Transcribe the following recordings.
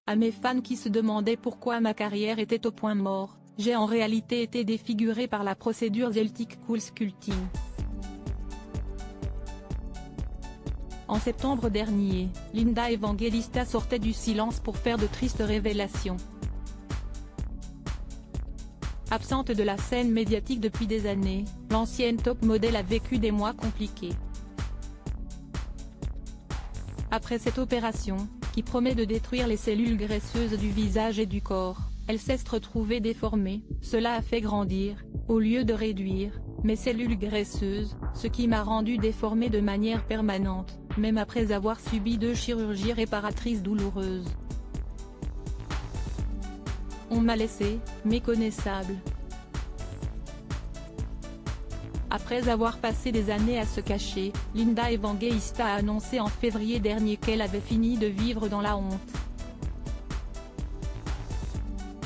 À mes fans qui se demandaient pourquoi ma carrière était au point mort, j'ai en réalité été défiguré par la procédure Celtic CoolSculpting. En septembre dernier, Linda Evangelista sortait du silence pour faire de tristes révélations. Absente de la scène médiatique depuis des années, l'ancienne top modèle a vécu des mois compliqués. Après cette opération, qui promet de détruire les cellules graisseuses du visage et du corps, elle s'est retrouvée déformée. Cela a fait grandir, au lieu de réduire, mes cellules graisseuses, ce qui m'a rendue déformée de manière permanente, même après avoir subi 2 chirurgies réparatrices douloureuses. On m'a laissé méconnaissable. Après avoir passé des années à se cacher, Linda Evangelista a annoncé en février dernier qu'elle avait fini de vivre dans la honte.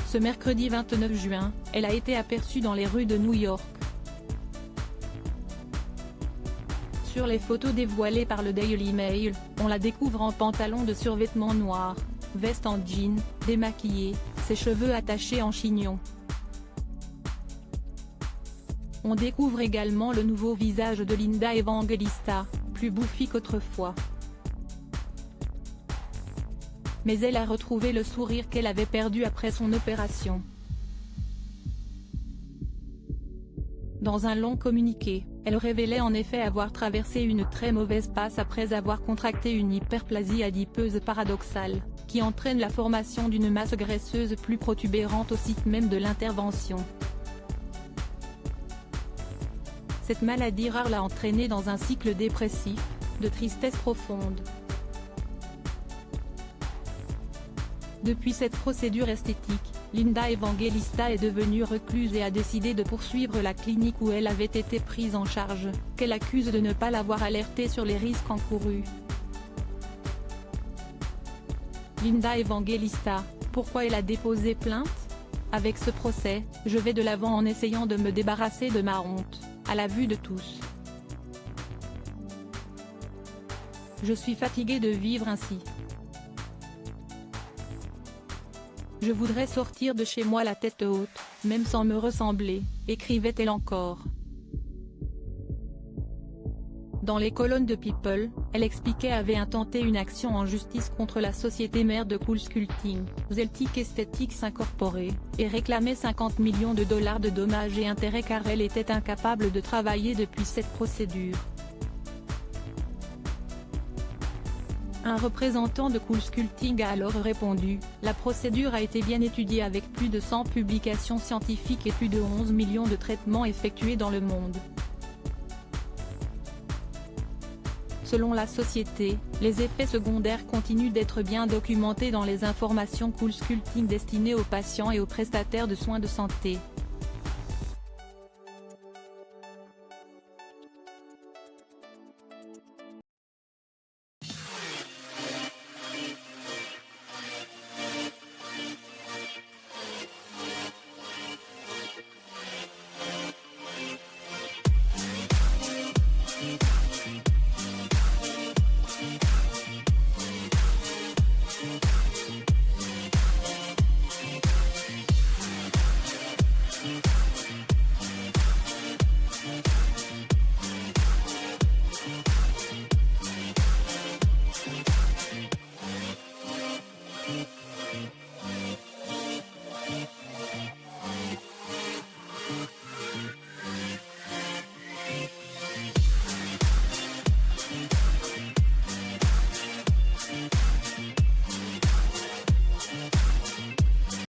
Ce mercredi 29 juin, elle a été aperçue dans les rues de New York. Sur les photos dévoilées par le Daily Mail, on la découvre en pantalon de survêtement noir, veste en jean, démaquillée, ses cheveux attachés en chignon. On découvre également le nouveau visage de Linda Evangelista, plus bouffi qu'autrefois. Mais elle a retrouvé le sourire qu'elle avait perdu après son opération. Dans un long communiqué, elle révélait en effet avoir traversé une très mauvaise passe après avoir contracté une hyperplasie adipeuse paradoxale, qui entraîne la formation d'une masse graisseuse plus protubérante au site même de l'intervention. Cette maladie rare l'a entraînée dans un cycle dépressif, de tristesse profonde. Depuis cette procédure esthétique, Linda Evangelista est devenue recluse et a décidé de poursuivre la clinique où elle avait été prise en charge, qu'elle accuse de ne pas l'avoir alertée sur les risques encourus. Linda Evangelista, pourquoi elle a déposé plainte? Avec ce procès, je vais de l'avant en essayant de me débarrasser de ma honte, à la vue de tous. Je suis fatiguée de vivre ainsi. Je voudrais sortir de chez moi la tête haute, même sans me ressembler, écrivait-elle encore. Dans les colonnes de People, elle expliquait avait intenté une action en justice contre la société mère de CoolSculpting, Celtic Aesthetics Incorporée, et réclamait 50 millions de dollars de dommages et intérêts car elle était incapable de travailler depuis cette procédure. Un représentant de CoolSculpting a alors répondu, la procédure a été bien étudiée avec plus de 100 publications scientifiques et plus de 11 millions de traitements effectués dans le monde. Selon la société, les effets secondaires continuent d'être bien documentés dans les informations CoolSculpting destinées aux patients et aux prestataires de soins de santé.